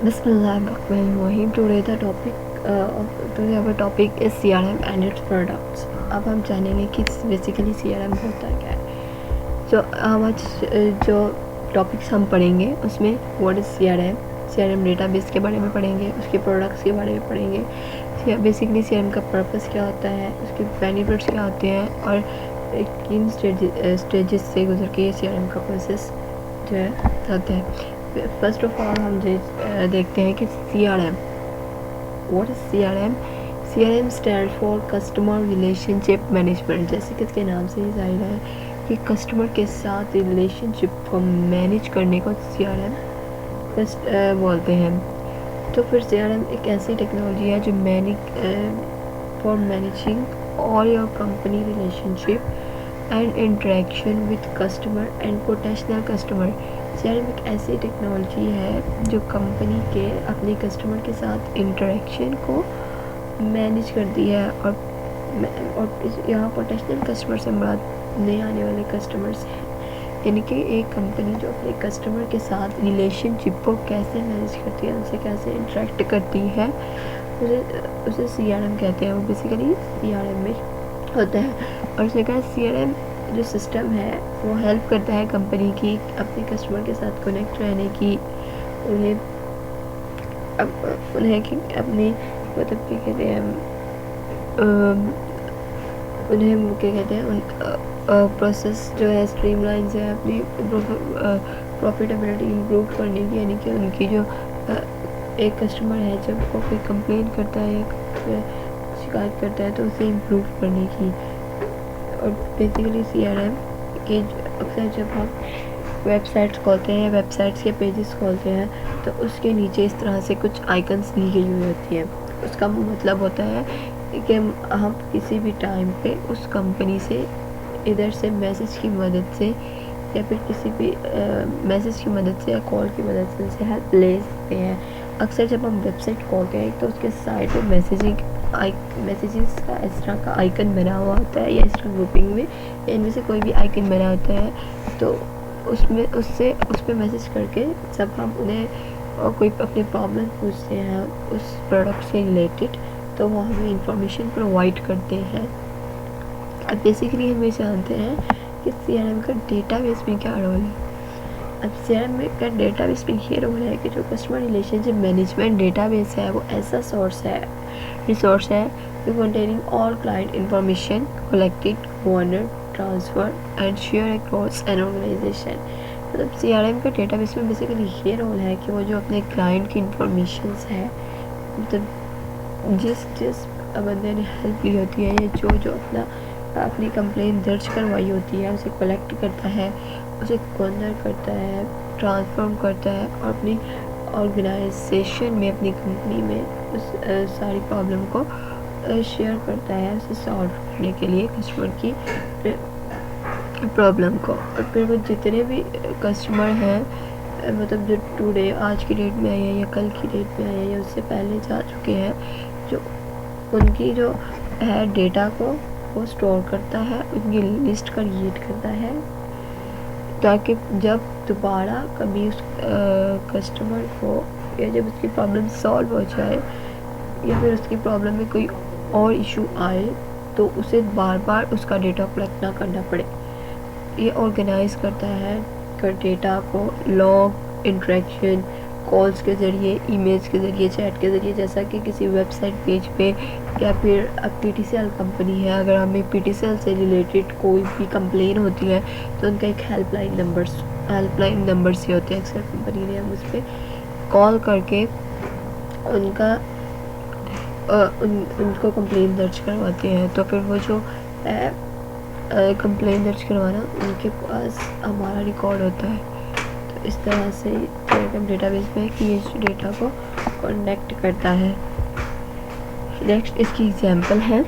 Bismillahirrahmanirrahim. Today our topic is CRM and its products. अब हम जानेंगे कि बेसिकली CRM होता क्या है. हम आज जो टॉपिक्स हम पढ़ेंगे उसमें व्हाट इज़ CRM डेटाबेस के बारे में पढ़ेंगे, उसके प्रोडक्ट्स के बारे में पढ़ेंगे. बेसिकली CRM का पर्पस क्या होता है, उसके बेनिफिट्स क्या होते हैं और किन स्टेजेस से गुजर के CRM का प्रोसेस जो है होता है. फर्स्ट ऑफ ऑल हम देखते हैं कि CRM. What is CRM? CRM stand for customer relationship management. जैसे कि इसके नाम से ही जाहिर है कि कस्टमर के साथ रिलेशनशिप को मैनेज करने को CRM बोलते हैं. तो फिर CRM एक ऐसी टेक्नोलॉजी है जो for managing all your company relationship and interaction with customer and potential customer. CRM एक ऐसी टेक्नोलॉजी है जो कंपनी के अपने कस्टमर के साथ इंटरेक्शन को मैनेज करती है और यहाँ पोटेंशियल कस्टमर से मुराद नए आने वाले कस्टमर्स हैं. यानी कि एक कंपनी जो अपने कस्टमर के साथ रिलेशनशिप को कैसे मैनेज करती है, उनसे कैसे इंटरेक्ट करती है, उसे CRM कहते हैं. वो बेसिकली CRM में होता है. और उसने कहा CRM जो सिस्टम है वो हेल्प करता है कंपनी की अपने कस्टमर के साथ कनेक्ट रहने की, उन्हें कि अपनी मतलब क्या कहते हैं उन्हें वो क्या कहते हैं प्रोसेस जो है स्ट्रीमलाइन से अपनी प्रॉफिटेबिलिटी इम्प्रूव करने की. यानी कि उनकी जो एक कस्टमर है जब वो कोई कंप्लेन करता है, शिकायत करता है तो उसे इम्प्रूव करने की. और बेसिकली CRM के अक्सर जब हम वेबसाइट्स खोलते हैं, वेबसाइट्स के पेजेस खोलते हैं तो उसके नीचे इस तरह से कुछ आइकन्स दी गई हुई होती हैं. उसका मतलब होता है कि हम किसी भी टाइम पे उस कंपनी से इधर से मैसेज की मदद से या फिर किसी भी मैसेज की मदद से या कॉल की मदद से उनसे हेल्प ले सकते हैं. अक्सर जब हम वेबसाइट खोलते हैं तो उसके साइड पे मैसेजेस का इस तरह का आइकन बना हुआ होता है या इस तरह ग्रुपिंग में इनमें से कोई भी आइकन बना होता है. तो उस पर मैसेज करके जब हम उन्हें कोई अपने प्रॉब्लम पूछते हैं उस प्रोडक्ट से रिलेटेड तो वो हमें इंफॉर्मेशन प्रोवाइड करते हैं. अब बेसिकली हम ये जानते हैं कि CRM का डेटाबेस में क्या रोल है. अब CRM का डेटाबेस में ये रोल है कि जो कस्टमर रिलेशनशिप मैनेजमेंट डेटाबेस है वो ऐसा रिसोर्स है जो containing all client information collected, honoured, transfer and share across an organisation. मतलब CRM का डेटाबेस में बेसिकली ये रोल है कि वो जो अपने क्लाइंट की इंफॉर्मेशन है, मतलब जिस बंदे ने हेल्प ली होती है या जो अपनी कंप्लेन दर्ज करवाई होती है उसे कलेक्ट करता है, उसे कॉर्नर करता है, ट्रांसफॉर्म करता है और अपनी ऑर्गेनाइजेशन में अपनी कंपनी में उस सारी प्रॉब्लम को शेयर करता है उसे सॉल्व करने के लिए कस्टमर की प्रॉब्लम को. और फिर वो जितने भी कस्टमर हैं मतलब जो टुडे आज की डेट में आए हैं या कल की डेट में आए हैं या उससे पहले जा चुके हैं, जो उनकी जो है डेटा को वो स्टोर करता है, उनकी लिस्ट क्रिएट करता है ताकि जब दोबारा कभी उस कस्टमर को या जब उसकी प्रॉब्लम सॉल्व हो जाए या फिर उसकी प्रॉब्लम में कोई और इशू आए तो उसे बार बार उसका डेटा कलेक्ट ना करना पड़े. ये ऑर्गेनाइज करता है डेटा को लॉग, इंटरेक्शन, कॉल्स के ज़रिए, ईमेल्स के ज़रिए, चैट के ज़रिए. जैसा कि किसी वेबसाइट पेज पे या फिर अब PTCL कंपनी है, अगर हमें PTCL से रिलेटेड कोई भी कंप्लेन होती है तो उनका एक हेल्पलाइन नंबर से होते हैं अक्सर कंपनी ने. हम उस पर कॉल करके उनको कंप्लेन दर्ज करवाते हैं. तो फिर वो जो है कंप्लेन दर्ज करवाना उनके पास हमारा रिकॉर्ड होता है. तो इस तरह से CRM डेटाबेस में कि ये डेटा को कनेक्ट करता है. नेक्स्ट इसकी एग्जांपल है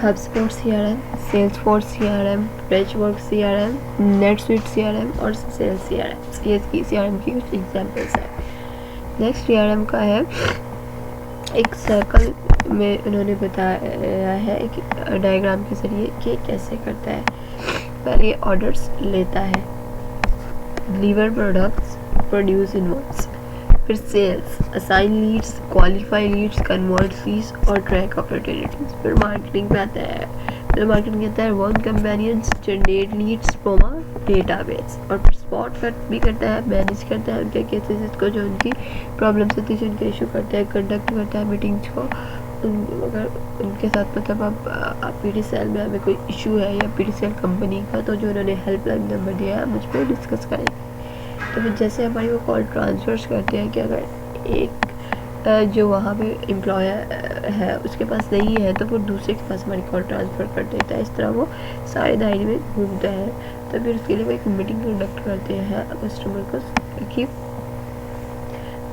HubSpot CRM, Salesforce CRM, Freshworks CRM, NetSuite CRM और Sales CRM. ये इसकी CRM की कुछ एग्जांपल्स हैं. नेक्स्ट CRM का है एक सर्कल में उन्होंने बताया है कि डायग्राम के ज़रिए कि कैसे करता है. पहले ऑर्डर्स लेता है, डिलीवर प्रोडक्ट्स, प्रोड्यूस इनवॉइस. फिर sales, assign leads, qualify leads, convert leads और ट्रैक अपॉर्चुनिटीज। फिर मार्केटिंग पे आता है, फिर मार्केटिंग कहता है run campaigns, generate leads from a database. और फिर स्पॉट कट भी करता है, मैनेज करता है उनके केसेस को, जो उनकी प्रॉब्लम्स होती है, जो उनके इशू करता है, कंडक्ट करता है मीटिंग्स को। अगर उनके साथ मतलब आप PTCL में हमें कोई इशू है या PTCL कंपनी का, तो जो उन्होंने हेल्पलाइन नंबर दिया है मुझ पर डिस्कस करेंगे। तो फिर जैसे हमारी वो कॉल ट्रांसफर्स करते हैं कि अगर एक जो वहाँ पे एम्प्लॉयर है उसके पास नहीं है तो वो दूसरे के पास हमारी कॉल ट्रांसफ़र कर देता है। इस तरह वो सारे दायरे में घूमता है। तो फिर उसके लिए वो एक मीटिंग कंडक्ट करते हैं कस्टमर को कि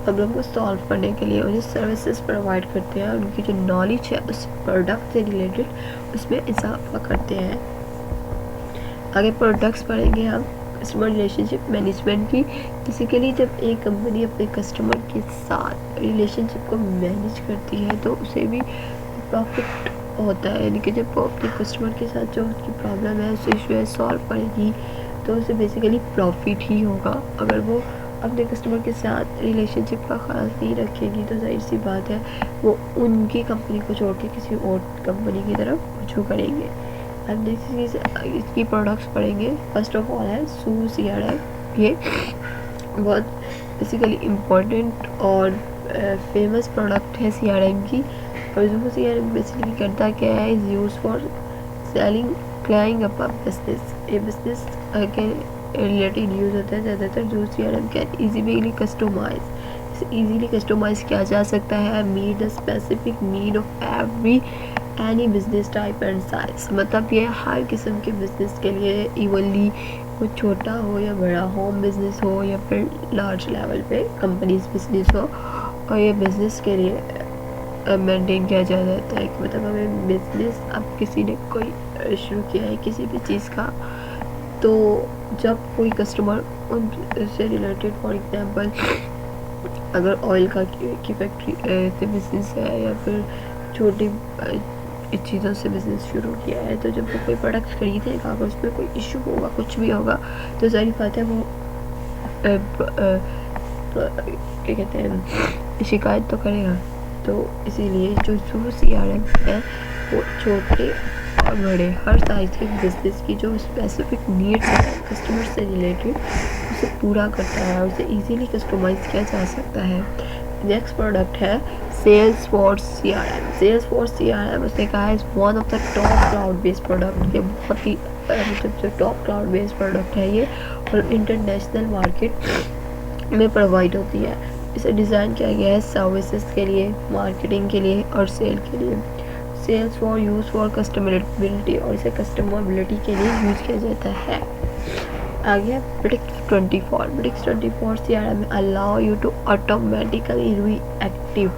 प्रॉब्लम को सॉल्व करने के लिए उन्हें सर्विसेज प्रोवाइड करते हैं, उनकी जो नॉलेज है उस प्रोडक्ट से रिलेटेड उसमें इजाफा करते हैं। आगे प्रोडक्ट्स पढ़ेंगे हम कस्टमर रिलेशनशिप मैनेजमेंट की। बेसिकली जब एक कंपनी अपने कस्टमर के साथ रिलेशनशिप को मैनेज करती है तो उसे भी प्रॉफिट होता है, यानी कि जब वो अपने कस्टमर के साथ जो उसकी प्रॉब्लम है उसे इशू है सॉल्व करेगी तो उसे बेसिकली प्रॉफिट ही होगा। अगर वो अपने कस्टमर के साथ रिलेशनशिप का ख्याल नहीं रखेगी तो जाहिर सी बात है वो उनकी कंपनी को छोड़ के किसी और कंपनी की तरफ रुझू करेंगे। अब देखिए इसकी प्रोडक्ट्स पढ़ेंगे। फर्स्ट ऑफ ऑल है सू CRM। ये बहुत बेसिकली इम्पोर्टेंट और फेमस प्रोडक्ट है CRM की। और सू CRM बेसिकली करता क्या है, is use for selling cling up business. ये बिजनेस के रिलेटेड यूज़ होता है ज़्यादातर। जो CRM can easily customise, easily customise किया जा सकता है, meet the specific need of any business type and size. मतलब ये हर किस्म के बिजनेस के लिए इवनली, वो छोटा हो या बड़ा, होम बिजनेस हो या फिर लार्ज लेवल पे कंपनीज बिजनेस हो, और ये बिजनेस के लिए मेंटेन किया जाता है कि मतलब हमें बिजनेस, अब किसी ने कोई शुरू किया है किसी भी चीज़ का, तो जब कोई कस्टमर उनसे रिलेटेड, फॉर एग्जांपल अगर ऑयल की फैक्ट्री से बिजनेस है या फिर छोटी चीज़ों से बिज़नेस शुरू किया है, तो जब वो कोई प्रोडक्ट खरीदेगा अगर उसमें कोई इशू होगा, कुछ भी होगा, तो ज़ाहिर बात है वो क्या कहते हैं, शिकायत तो करेगा। तो इसीलिए जो CRM है वो छोटे और बड़े हर साइज़ के बिजनेस की जो स्पेसिफिक नीड्स है कस्टमर से रिलेटेड उसे पूरा करता है और उसे इजीली कस्टमाइज़ किया जा सकता है। नेक्स्ट प्रोडक्ट है Salesforce CRM। Salesforce CRM उसने कहा है one of the top cloud based product. ये बहुत ही मतलब जो टॉप क्लाउड बेस्ड प्रोडक्ट है ये, और इंटरनेशनल मार्केट में प्रोवाइड होती है। इसे डिज़ाइन किया गया है सर्विसेज के लिए, मार्केटिंग के लिए और सेल के लिए। सेल्स फॉर यूज़ फॉर कस्टमरेबिलिटी, और इसे कस्टमरेबिलिटी के लिए यूज़ किया जाता है। आगे Predix 24। Predix 24 CRM allow you to automatically reactive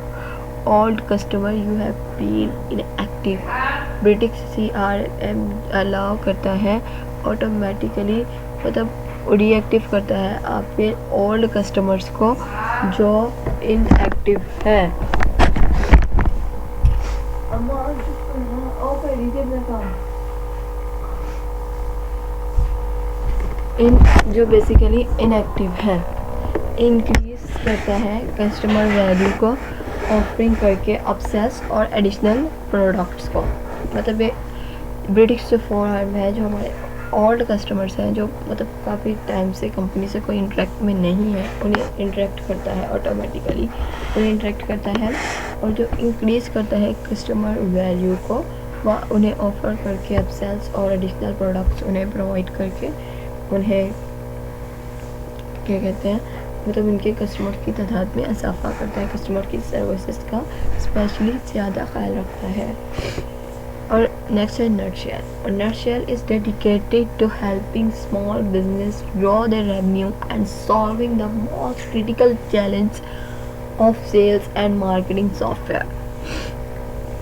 old customer you have been inactive। Predix CRM allow करता है ऑटोमेटिकली, मतलब रिएक्टिव करता है आपके ओल्ड कस्टमर्स को जो इनएक्टिव है। जो बेसिकली इनएक्टिव है, इंक्रीज करता है कस्टमर वैल्यू को ऑफरिंग करके अपसेल्स और एडिशनल प्रोडक्ट्स को। मतलब ये Predix 24 है जो हमारे ओल्ड कस्टमर्स हैं जो मतलब काफ़ी टाइम से कंपनी से कोई इंटरेक्ट में नहीं है, उन्हें इंटरेक्ट करता है ऑटोमेटिकली, उन्हें इंटरेक्ट करता है। और जो इंक्रीज़ करता है कस्टमर वैल्यू को, वह उन्हें ऑफ़र करके अपसेल्स और एडिशनल प्रोडक्ट्स उन्हें प्रोवाइड करके उन्हें क्या कहते हैं, मतलब उनके कस्टमर की तादाद में इजाफा करता है, कस्टमर की सर्विसेज का स्पेशली ज़्यादा ख्याल रखता है। और नेक्स्ट है नटशेल। और Nutshell is dedicated to helping small business grow their revenue and solving the most critical challenge of sales and marketing software.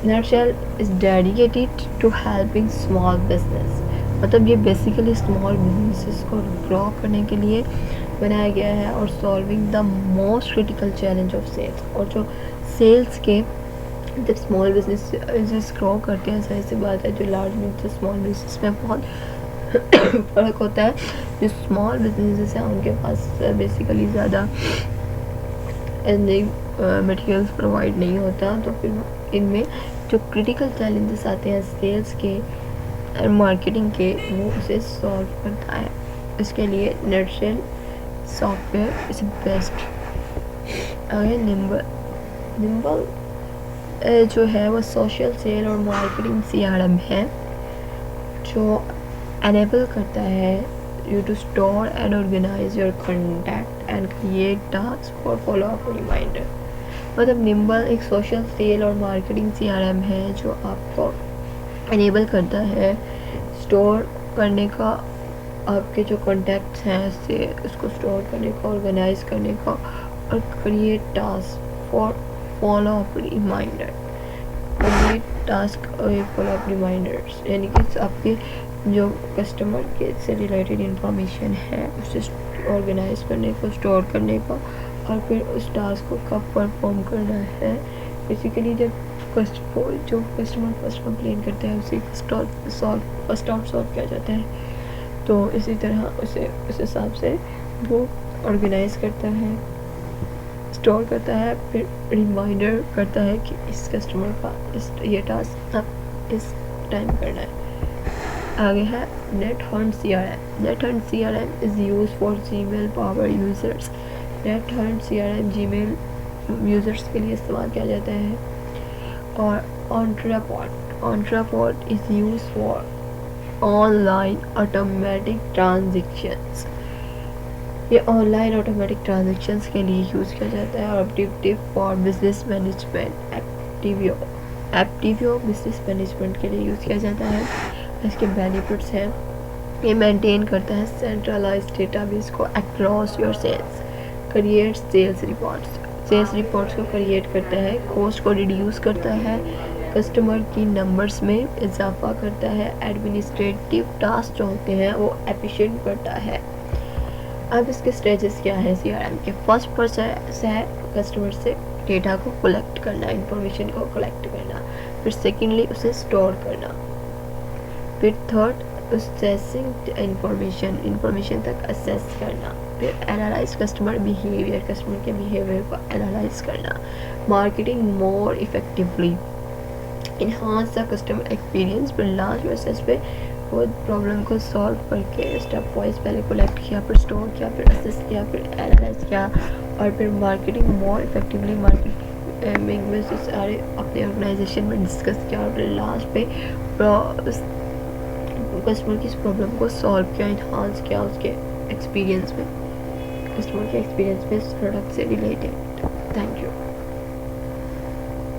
Nutshell is dedicated to helping small business, मतलब ये basically small businesses को grow करने के लिए बनाया गया है, और solving the most critical challenge of sales. और जो सेल्स के जब स्मॉल बिजनेस ग्रो करते हैं, सही सी बात है, जो लार्ज बिजनेस स्मॉल बिजनेस में बहुत फ़र्क होता है। जो स्मॉल बिजनेसेस हैं उनके पास बेसिकली ज़्यादा मटेरियल्स प्रोवाइड नहीं होता, तो फिर इनमें जो क्रिटिकल चैलेंजेस आते हैं सेल्स के और मार्केटिंग के, वो उसे सॉल्व करता है। इसके लिए नेटशेल सॉफ्टवेयर इज बेस्ट। अगर निम्बल जो है वो सोशल सेल और मार्केटिंग CRM है, जो एनेबल करता है you to store and organize your contact and create tasks for follow-up reminder। मतलब निम्बल एक सोशल सेल और मार्केटिंग CRM है जो आपको एनेबल करता है स्टोर करने का, आपके जो कॉन्टैक्ट्स हैं उससे उसको स्टोर करने का, ऑर्गेनाइज करने का, और create task for follow up reminder. Create task और फॉलो-अप रिमाइंडर्स यानी कि आपके जो कस्टमर के से रिलेटेड इंफॉर्मेशन है उसे ऑर्गेनाइज करने को, स्टोर करने का, और फिर उस टास्क को कब परफॉर्म करना है। बेसिकली जब जो कस्टमर फर्स्ट कंप्लेन करता है उसे फर्स्ट आउट सॉल्व किया जाता है। तो इसी तरह उसे उस हिसाब से वो ऑर्गेनाइज करता है, स्टोर करता है, फिर रिमाइंडर करता है कि इस कस्टमर का ये टास्क अब इस टाइम करना है। आगे है NetHunt CRM। NetHunt CRM is use for Gmail power users. NetHunt CRM Gmail users के लिए इस्तेमाल किया जाता है। और OnTraPod is use for online automatic transactions. ये ऑनलाइन ऑटोमेटिक ट्रांजेक्शन्स के लिए यूज़ किया जाता है। और ऑब्जेक्टिव फॉर बिजनेस मैनेजमेंट एक्टिवियो बिजनेस मैनेजमेंट के लिए यूज़ किया जाता है। इसके बेनिफिट्स हैं, ये मेंटेन करता है सेंट्रलाइज्ड डेटाबेस को across your sales, create sales reports को क्रिएट करता है, कॉस्ट को रिड्यूस करता है, कस्टमर की नंबर्स में इजाफा करता है, एडमिनिस्ट्रेटिव टास्क जो होते हैं वो एफिशिएंट करता है। अब इसके स्टेजेस क्या है CRM के? फर्स्ट प्रोसेस है कस्टमर से डेटा को कलेक्ट करना, इंफॉर्मेशन को कलेक्ट करना। फिर सेकेंडली उसे स्टोर करना। फिर थर्ड प्रोसेसिंग इंफॉर्मेशन तक असेस करना। फिर एनालाइज कस्टमर के बिहेवियर को एनालाइज करना। Marketing more effectively, enhance the customer experience. फिर लास्ट प्रोसेस पे वो प्रॉब्लम को सॉल्व करके स्टेप वाइज पहले कलेक्ट किया, फिर स्टोर किया, फिर असेस किया, फिर एनालाइज किया, और फिर मार्केटिंग मोर इफेक्टिवली मार्केटिंग में से सारे अपने ऑर्गेनाइजेशन में डिस्कस किया, और फिर लास्ट पे कस्टमर की इस प्रॉब्लम को सॉल्व किया, इन्हांस किया उसके एक्सपीरियंस में, कस्टमर के एक्सपीरियंस में इस प्रोडक्ट से रिलेटेड। Thank you.